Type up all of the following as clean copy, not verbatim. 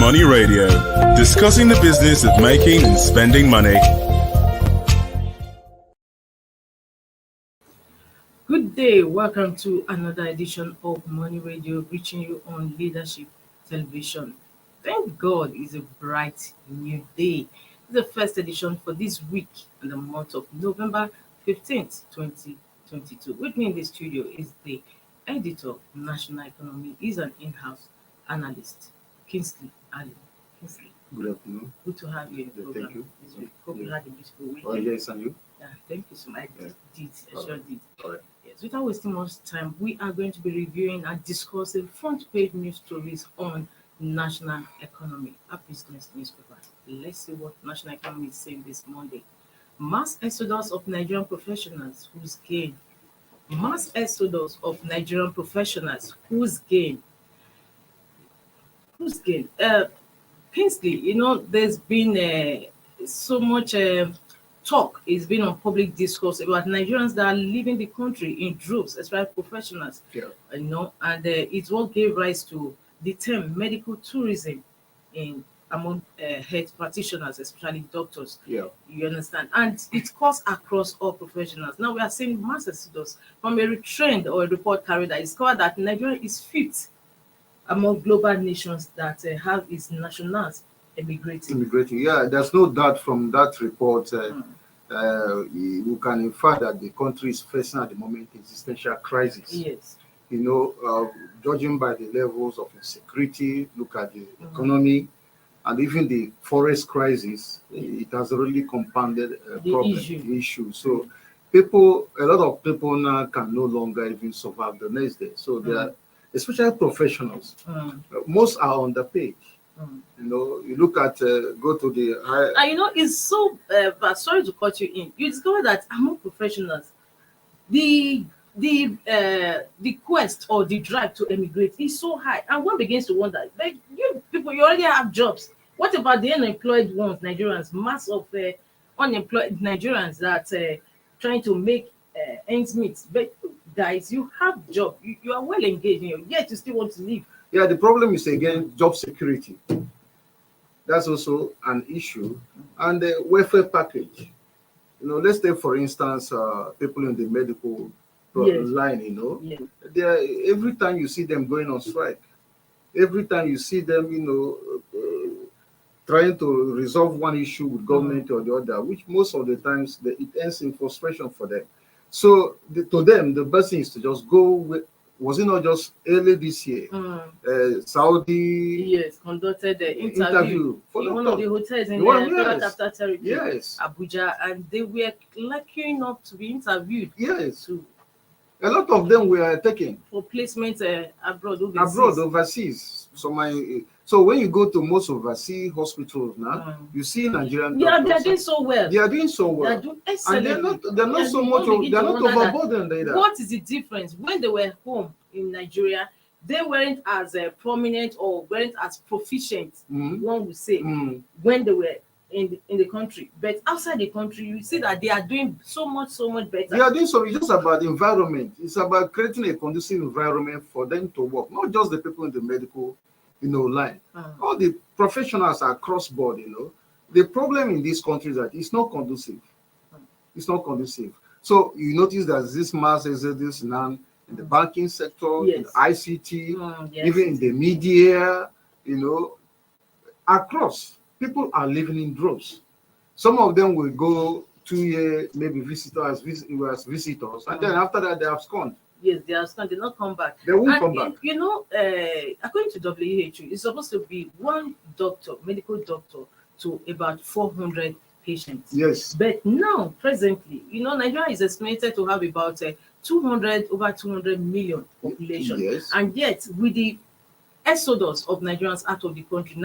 Money Radio, discussing the business of making and spending money. Good day, welcome to another edition of Money Radio, reaching you on Leadership Television. Thank God it's a bright new day. It's the first edition for this week in the month of November 15th, 2022. With me in the studio is the editor of National Economy. He's an in-house analyst, Kingsley Ali. Kingsley, Good afternoon. good to have you in the program Thank you. this week. Hope you had a beautiful weekend. Oh, yes, and you? Yeah, thank you so much. I sure did. All right. Yes, without wasting much time, we are going to be reviewing and discussing front page news stories on national economy, a business newspaper. Let's see what national economy is saying this Monday. Mass exodus of Nigerian professionals whose gain. Mass exodus of Nigerian professionals whose gain. Whose gain? Kingsley, there's been so much talk is been on public discourse about Nigerians that are leaving the country in droves, especially professionals. Yeah. And it's what gave rise to the term medical tourism among health practitioners, especially doctors. Yeah. You understand? And it cuts across all professionals. Now we are seeing mass exodus from a trend or a report carried that discovered that Nigeria is fifth among global nations that have its nationals immigrating. Yeah, there's no doubt from that report. You can infer that the country is facing at the moment existential crisis. Yes. Judging by the levels of insecurity, look at the economy, and even the forest crisis, it has really compounded the issue. So a lot of people now can no longer even survive the next day. So they are, especially professionals, most are underpaid. You look at go to the high. It's so but sorry to cut you in. You discover that among professionals, the quest or the drive to emigrate is so high, and one begins to wonder, like, you people, you already have jobs. What about the unemployed ones, Nigerians, mass of unemployed Nigerians that trying to make ends meet? But guys, you have job, you are well engaged, yet you still want to leave. Yeah, the problem is again job security. That's also an issue, and the welfare package. Let's take for instance people in the medical line. Every time you see them going on strike, every time you see them, trying to resolve one issue with government or the other, which most of the times it ends in frustration for them. So to them, the best thing is to just go with. Was it not just early this year? Saudi conducted the interview in one of the hotels in after territory, Abuja, and they were lucky up to be interviewed. Yes, a lot of them were taken for placement abroad, overseas. So when you go to most overseas hospitals now, you see Nigerian doctors. They are doing so well. They are doing so well. They are doing excellent. And they're not so much. They're not overburdened either. What is the difference? When they were home in Nigeria, they weren't as prominent or weren't as proficient, one would say, when they were in the country. But outside the country, you see that they are doing so much better. They are doing so. It's just about the environment. It's about creating a conducive environment for them to work. Not just the people in the medical line. All the professionals are cross-board, The problem in this country is that it's not conducive. It's not conducive. So you notice that this mass exodus now in the banking sector, in the ICT, even in the media, across. People are living in droves. Some of them will go 2 years, maybe visitors, and then after that they abscond. Yes, they are still. They not come back. They won't come back. According to WHO, it's supposed to be one medical doctor, to about 400 patients. Yes. But now, presently, Nigeria is estimated to have about over 200 million population. Yes. And yet, with the exodus of Nigerians out of the country,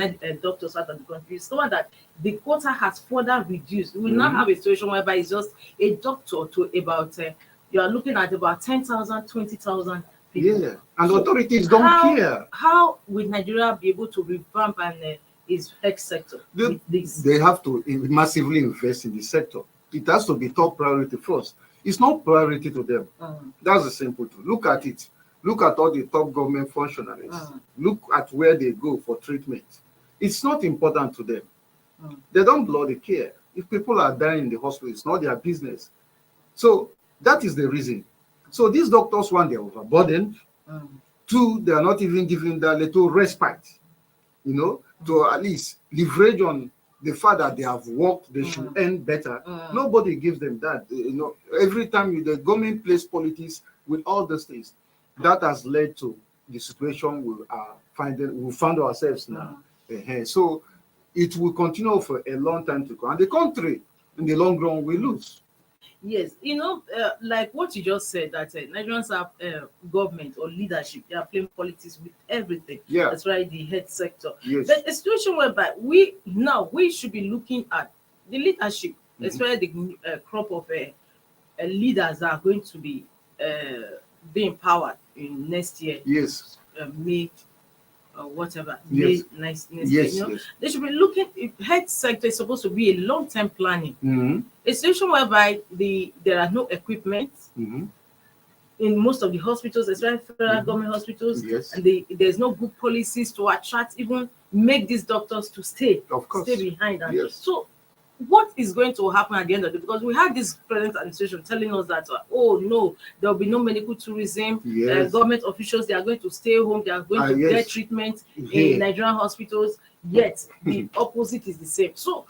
doctors out of the country, it's discovered that the quota has further reduced. We will now have a situation whereby it's just a doctor to about you are looking at about 10,000, 20,000 people. Yeah, and authorities don't care. How will Nigeria be able to revamp its health sector? They have to massively invest in the sector. It has to be top priority first. It's not priority to them. That's the simple truth. Look at it. Look at all the top government functionaries. Look at where they go for treatment. It's not important to them. Mm. They don't bloody care. If people are dying in the hospital, it's not their business. So that is the reason. So these doctors, one, they're overburdened. Mm. Two, they are not even giving that little respite, you know, to at least leverage on the fact that they have worked, they should earn better. Nobody gives them that. You know, every time the government plays politics with all these things, that has led to the situation we found ourselves now. So it will continue for a long time to come. And the country, in the long run, will lose. Yes, like what you just said, that Nigerians have government or leadership, they are playing politics with everything. Yeah. That's right, the health sector. Yes. But a situation whereby we should be looking at the leadership, especially the crop of leaders that are going to be being empowered in next year. Yes. May whatever. Yes. Next Yes, year, you know? yes. They should be looking. Health sector is supposed to be a long-term planning. Mm-hmm. A situation whereby there are no equipment Mm-hmm. in most of the hospitals, especially federal government hospitals, Yes. and there's no good policies to attract, even make these doctors to stay behind. And Yes. so what is going to happen at the end of the day? Because we had this present administration telling us that, oh no, there will be no medical tourism. Yes. Government officials, they are going to stay home, they are going to yes. get treatment Yeah. in Nigerian hospitals, yet the opposite is the same. So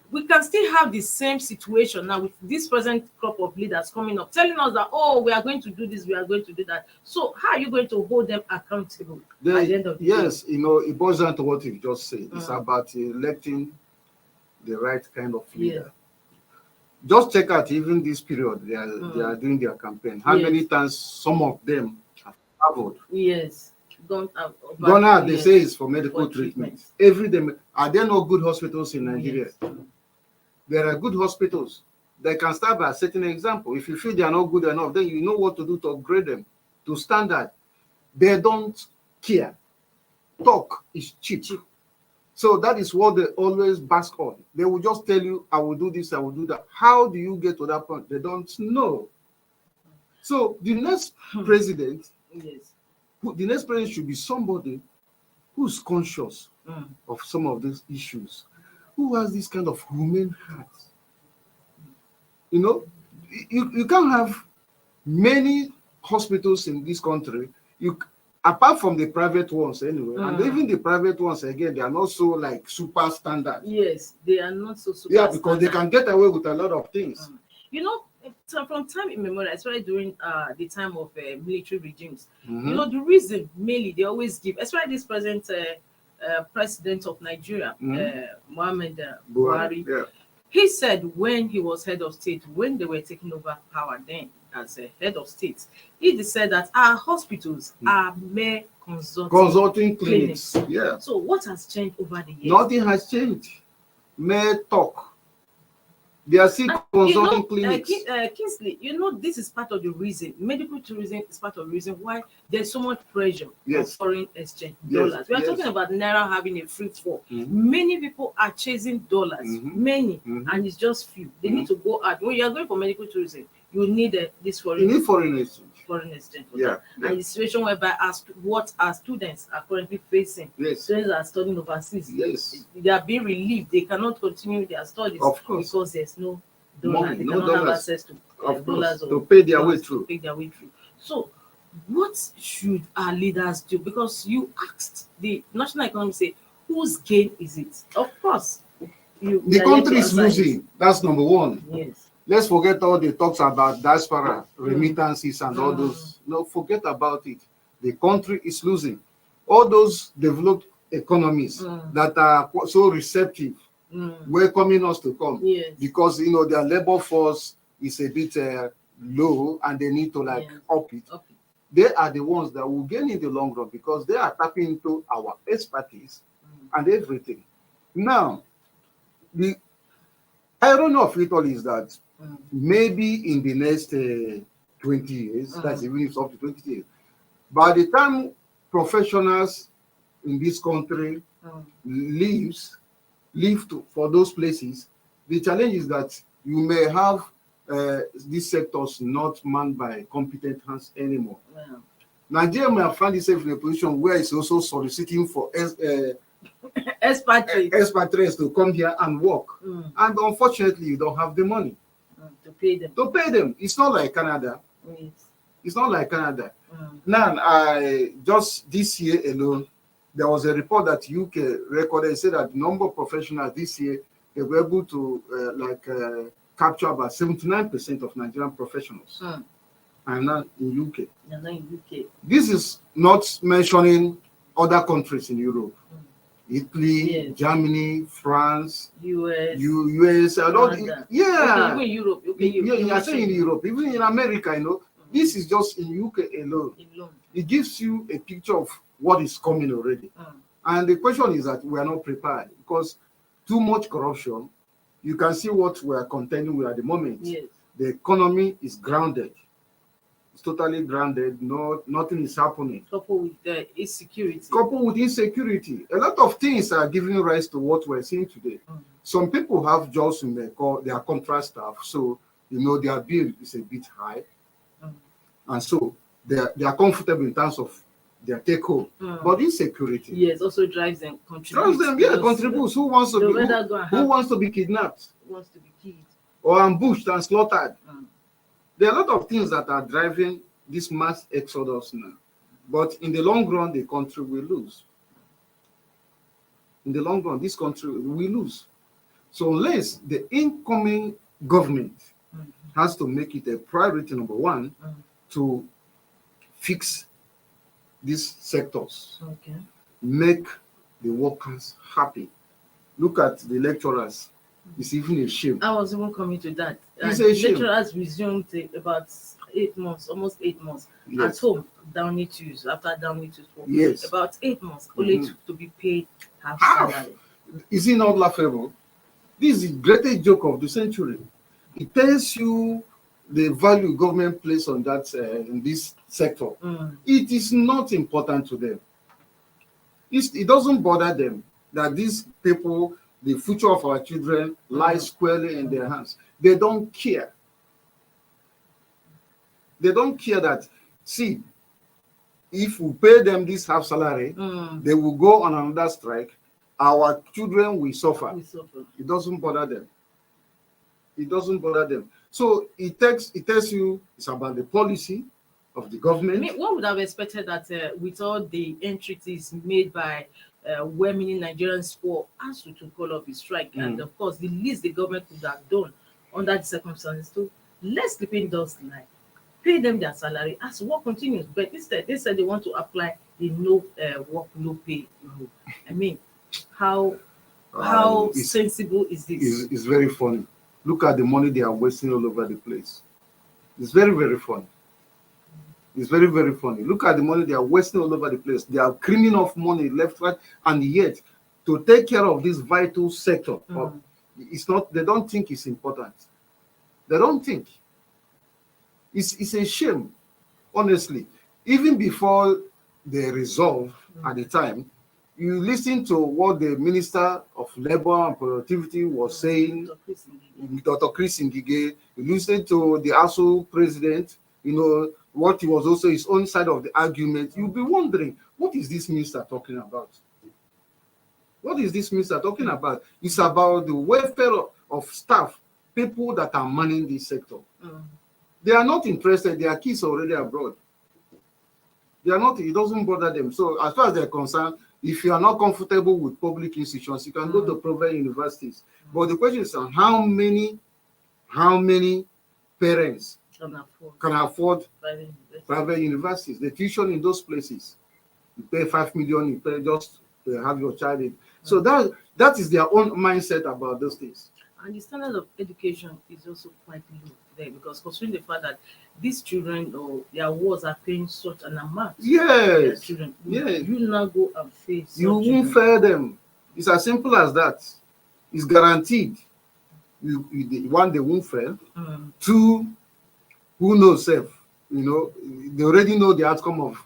we can still have the same situation now with this present crop of leaders coming up, telling us that, oh, we are going to do this, we are going to do that. So how are you going to hold them accountable at the end of the day? Yes, you know, it boils down to what you just said. It's about electing the right kind of leader. Just check out even this period they are doing their campaign. How many times some of them have traveled? Yes. Gone out, they say it's for medical treatment. Every day, are there no good hospitals in Nigeria? Yes. There are good hospitals. They can start by setting an example. If you feel they are not good enough, then you know what to do to upgrade them to standard. They don't care. Talk is cheap. So that is what they always bask on. They will just tell you, I will do this, I will do that. How do you get to that point? They don't know. So the next president, the next president should be somebody who's conscious of some of these issues, who has this kind of humane heart. You know, you can't have many hospitals in this country. Apart from the private ones anyway, and even the private ones again, they are not so like super standard. Yes, they are not so super. Yeah, because they can get away with a lot of things. You know, from time immemorial, especially during the time of military regimes, you know, the reason mainly they always give, especially this present president of Nigeria, Muhammad Buhari. Yeah. He said when he was head of state, when they were taking over power then as a head of state, he said that our hospitals are mere consulting clinics. Yeah. So what has changed over the years? Nothing has changed. Mere talk. They are still consulting clinics. Kingsley, you know, this is part of the reason. Medical tourism is part of the reason why there's so much pressure on foreign exchange dollars. We are talking about Naira having a free fall. Many people are chasing dollars, many, and it's just few. They need to go out. When you are going for medical tourism, you need this foreign exchange. Foreign exchange. And the situation whereby what our students are currently facing. Students are studying overseas. They are being relieved. They cannot continue their studies because there's no dollar. They cannot have access to dollars to pay their way through. So what should our leaders do? Because you asked the national economy, say, whose gain is it? Of course, the country is losing. That's number one. Yes. Let's forget all the talks about diaspora, remittances, and all those. No, forget about it. The country is losing. All those developed economies that are so receptive, welcoming us to come, because you know their labor force is a bit low, and they need to up it. They are the ones that will gain in the long run because they are tapping into our expertise and everything. Now, the irony of it all is that maybe in the next 20 years, that's even if it's up to 20 years, by the time professionals in this country leave for those places, the challenge is that you may have these sectors not manned by competent hands anymore. Nigeria may have found itself in a position where it's also soliciting for expatriates to come here and work. And unfortunately, you don't have the money to pay them. It's not like Canada. Yes. It's not like Canada. Now, I just this year alone, there was a report that UK recorded, said that the number of professionals this year, they were able to capture about 79% of Nigerian professionals. And now in UK. This is not mentioning other countries in Europe. Italy, yes. Germany, France, US. I don't, yeah. Okay, even Europe. Yeah, I say in Europe, even in America, this is just in UK alone. It gives you a picture of what is coming already. And the question is that we are not prepared because too much corruption. You can see what we are contending with at the moment. Yes. The economy is grounded. It's totally grounded. Nothing is happening. Coupled with the insecurity. A lot of things are giving rise to what we're seeing today. Some people have jobs in their contract staff, so their bill is a bit high, and so they are comfortable in terms of their take home. But insecurity, yes, also drives them. Contributes. Who wants to be kidnapped? Who wants to be killed or ambushed and slaughtered? There are a lot of things that are driving this mass exodus now. But in the long run, the country will lose. In the long run, this country will lose. So unless the incoming government has to make it a priority number one to fix these sectors, make the workers happy. Look at the lecturers. It's even a shame. I was even coming to that. It's a shame. Lecturers resumed about 8 months, almost 8 months, at home, Downing Tools, after Downing Tools for about 8 months, only to be paid half salary. Is it not laughable? This is the greatest joke of the century. It tells you the value government places on that in this sector. It is not important to them. It doesn't bother them that these people, the future of our children, lies squarely in their hands. They don't care. They don't care that, see, if we pay them this half salary, they will go on another strike. Our children will suffer. It doesn't bother them. It doesn't bother them. So it tells you it's about the policy of the government. I mean, one would have expected that with all the entreaties made by well-meaning Nigerians for ASUU to call off the strike, and of course, the least the government could have done under the circumstances to let sleeping dogs lie, pay them their salary as work continues. But instead, they said they want to apply the no work, no pay rule. I mean, how sensible is this? It's very funny. Look at the money they are wasting all over the place. It's very, very funny. It's very, very funny. Look at the money they are wasting all over the place. They are creaming off money left, right, and yet to take care of this vital sector, it's not. They don't think it's important. They don't think. It's a shame, honestly. Even before they resolve at the time, you listen to what the Minister of Labour and Productivity was saying, Dr. Chris Ngige. You listen to the ASUU president, what he was also his own side of the argument. You'll be wondering, what is this minister talking about? What is this minister talking about? It's about the welfare of staff, people that are manning this sector. They are not interested. Their kids are already abroad. They are not. It doesn't bother them. So as far as they're concerned, if you are not comfortable with public institutions, you can go to private universities. But the question is, how many parents can afford private universities? The tuition in those places, you pay 5 million, you pay just to have your child in. So that is their own mindset about those things. And the standard of education is also quite low there, because considering the fact that these children or their wards are paying such an amount. Yes. Children, you now go and face. You won't fair them. It's as simple as that. It's guaranteed. One, they won't fail. Two, who knows self? They already know the outcome of.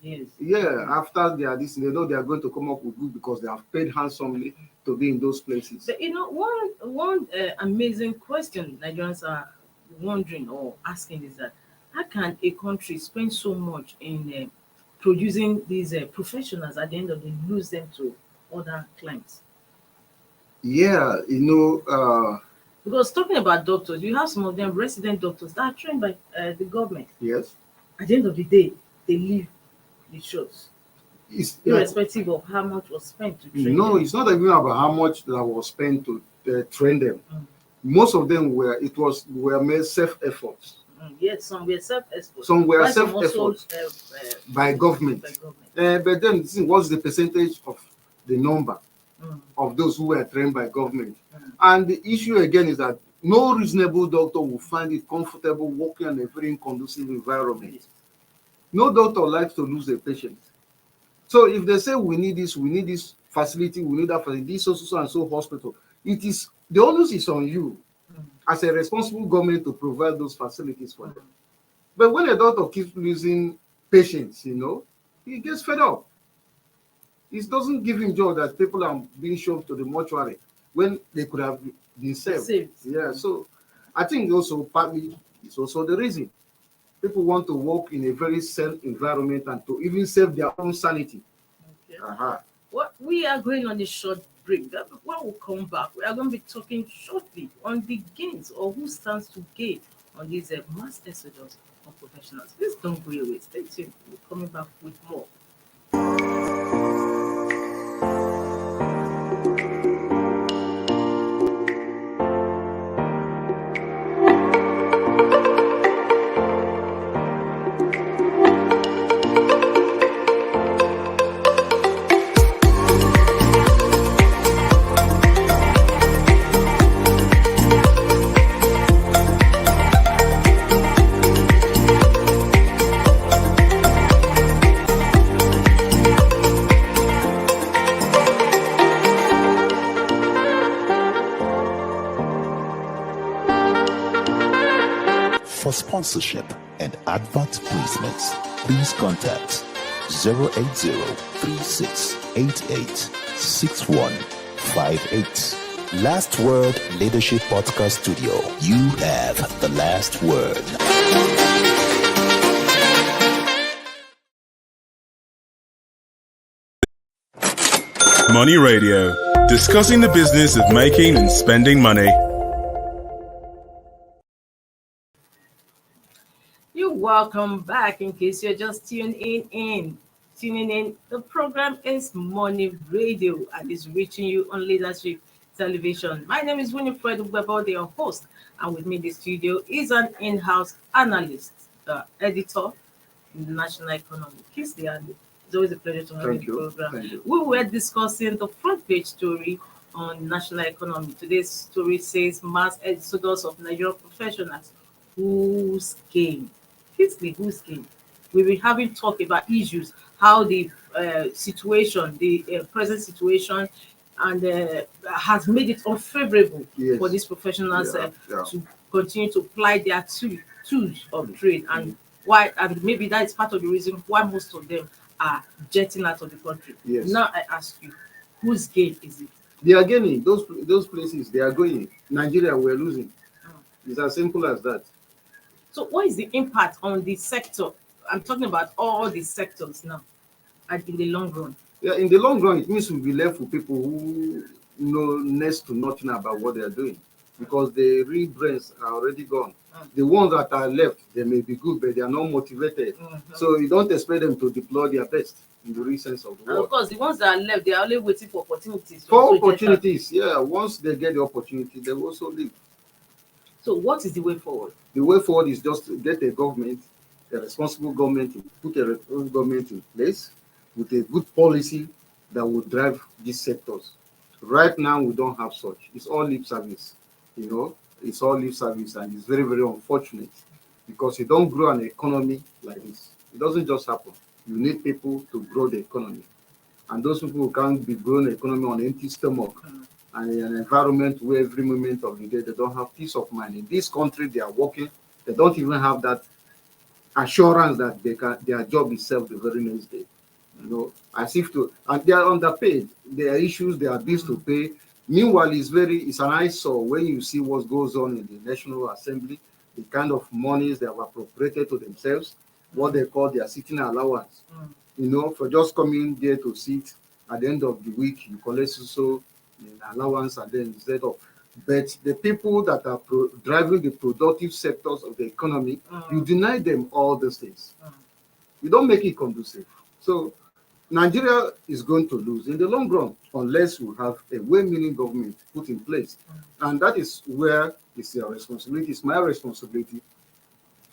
Yes. Yeah, after they are this, they know they are going to come up with good because they have paid handsomely to be in those places. But one amazing question Nigerians are wondering or asking is that how can a country spend so much in producing these professionals, at the end of the day lose them to other clients? Yeah, Because talking about doctors, you have some of them resident doctors that are trained by the government. yes, At the end of the day, they leave the shows, it's like, irrespective of how much was spent to train no, them. it's not even about how much that was spent to train them. Mm. Most of them were made self efforts. Yes, some were self-exposed. Some were While some self also efforts by government. by government. But then, this is what's the percentage of the number Mm. of those who were trained by government? Mm. And the issue again is that no reasonable doctor will find it comfortable working in a very conducive environment. No doctor likes to lose a patient. So if they say we need this facility, we need that facility, this so and so hospital, it is the onus is on you Mm. as a responsible government to provide those facilities for Mm. them. But when a doctor keeps losing patients, he gets fed up. It doesn't give him joy that people are being shoved to the mortuary when they could have been saved. Yeah, so I think also partly it's also the reason people want to work in a very safe environment and to even save their own sanity. Okay. Uh-huh. What we are going on a short break. When we come back, we are going to be talking shortly on the gains or who stands to gain on this mass exodus of professionals. Please don't go away. Stay tuned. We're coming back with more. For sponsorship and advert placements, please contact 080-3688-6158. Last Word Leadership Podcast Studio. You have the last word. Money Radio, discussing the business of making and spending money. You're welcome back. In case you're just tuning in, the program is Money Radio and is reaching you on Leadership Television. My name is Winifred Weber, your host, and with me in the studio is an in-house analyst, editor in the National Economy, Kingsley Andy. It's always a pleasure to have you on the program. Thank you. We were discussing the front page story on national economy. Today's story says mass exodus of Nigerian professionals. Whose game? Kingsley, whose game? We've been having talk about issues, how the situation, the present situation, and has made it unfavorable Yes. for these professionals Yeah. to continue to ply their tools of trade, and why, and maybe that is part of the reason why most of them are jetting out of the country. Yes. Now I ask you, whose game is it? They are gaining those places. They are going. Nigeria, we're losing. It's as simple as that. So what is the impact on the sector? I'm talking about all the sectors now, and in the long run. Yeah, in the long run, it means we'll be left with people who know next to nothing about what they are doing, because the real brains are already gone. The ones that are left, they may be good, but they are not motivated. So you don't expect them to deploy their best in the real sense of the And word. of course, the ones that are left, they are only waiting for opportunities. to For also jet out. opportunities, yeah. Once they get the opportunity, they will also leave. So what is the way forward? The way forward is just to get a government, a responsible government, put a responsible government in place with a good policy that will drive these sectors. Right now, we don't have such. It's all lip service, It's all lip service, and it's very, very unfortunate because you don't grow an economy like this. It doesn't just happen. You need people to grow the economy, and those people can't be growing the economy on empty stomach. And in an environment where every moment of the day they don't have peace of mind. In this country, they are working, they don't even have that assurance that their job is served the very next day. As if to, and they are underpaid. There are issues, there are bills to pay. Meanwhile, it's an eyesore when you see what goes on in the National Assembly, the kind of monies they have appropriated to themselves, what they call their sitting allowance. For just coming there to sit at the end of the week you collect so allowance, and then instead of, but the people that are driving the productive sectors of the economy, you deny them all these things. You don't make it conducive. So Nigeria is going to lose in the long run unless we have a well-meaning government put in place. And that is where it's your responsibility, it's my responsibility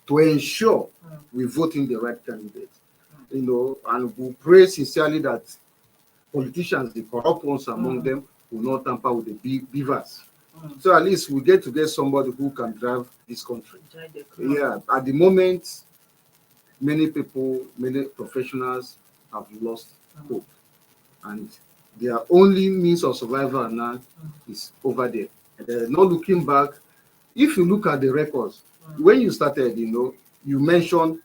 to ensure we vote in the right candidate. And we pray sincerely that politicians, the corrupt ones among them, will not tamper with the beavers. So at least we get somebody who can drive this country. Yeah, at the moment, many people, many professionals have lost hope, and their only means of survival now is over there. They're not looking back. If you look at the records, when you started, you mentioned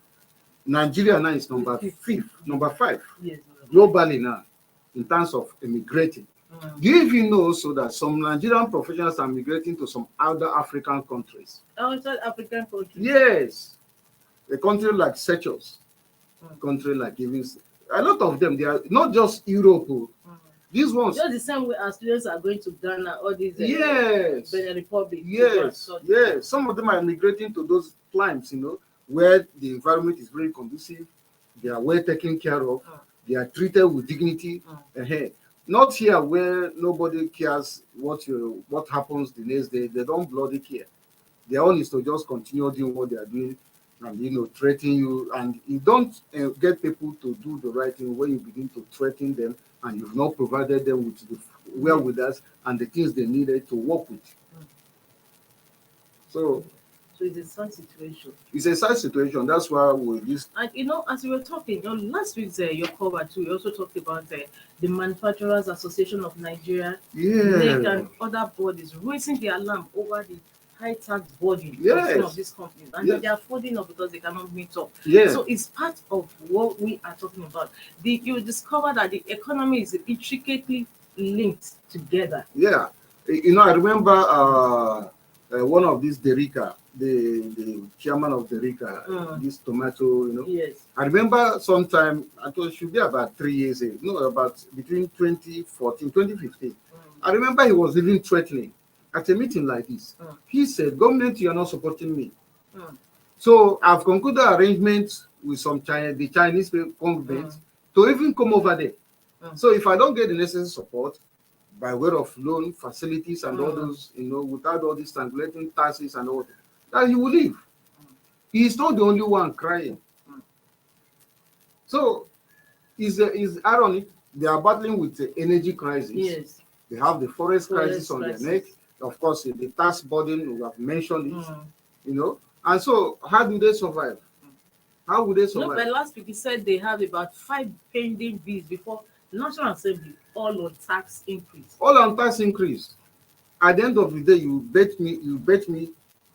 Nigeria now is number 5 globally now in terms of immigrating. Do you even know also that some Nigerian professionals are migrating to some other African countries? Outside African countries? Yes. A country like Seychelles, a country like even a lot of them, they are not just Europe. These ones. Just the same way as students are going to Ghana, all these Benin Republic. Yes. Some of them are migrating to those climes, where the environment is very conducive, they are well taken care of, they are treated with dignity. Not here where nobody cares what happens the next day. They don't bloody care. Their own is to just continue doing what they are doing and threaten you. And you don't get people to do the right thing when you begin to threaten them and you've not provided them with the wherewithal and the things they needed to work with. So it's a sad situation. It's a sad situation. That's why we this. And as we were talking, last week's your cover too, we also talked about the Manufacturers Association of Nigeria, NEC, and other bodies raising the alarm over the high tax burden of some of these companies, and they are folding up because they cannot meet up. So it's part of what we are talking about. You discover that the economy is intricately linked together. I remember one of these Derika, the chairman of Derika, this tomato, I remember sometime, I thought it should be about 3 years ago, about between 2014, 2015. I remember he was even threatening at a meeting like this. He said, government, you are not supporting me. So I've concluded arrangements with the Chinese government to even come over there. So if I don't get the necessary support, by way of loan facilities and all those, without all these translating taxes and all that, he will leave. He's not the only one crying. So it's ironic. They are battling with the energy crisis. They have the forest crisis on their neck. Of course, the tax burden, we have mentioned it, And so how do they survive? How would they survive? But last week he said they have about 5 pending bills before National Assembly, all on tax increase. All on tax increase. At the end of the day, you bet me,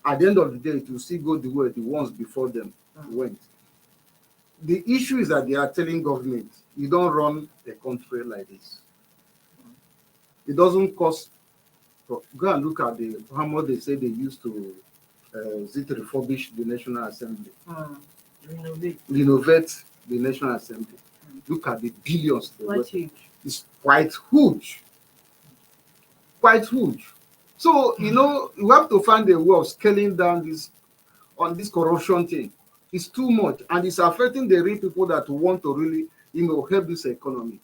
at the end of the day, it will still go the way the ones before them went. The issue is that they are telling government, you don't run a country like this. It doesn't cost. Go and look at how much they say they used to refurbish the National Assembly. Renovate the National Assembly. Look at the billions. It's quite huge. Quite huge. So, you have to find a way of scaling down this corruption thing. It's too much, and it's affecting the real people that want to really, help this economy.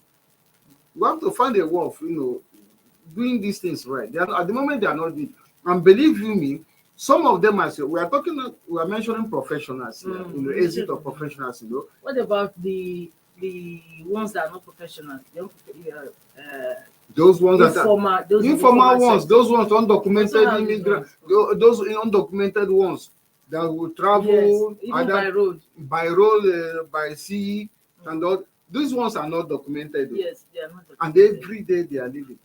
We have to find a way of, doing these things right. At the moment, they are not doing. And believe you me, some of them we are mentioning professionals here, exit of professionals, What about the ones that are not professionals? Those ones informal ones, those ones undocumented immigrants, those undocumented ones that will travel by road, by sea, and all. These ones are not documented. Yes, they are not documented. And every day they are living.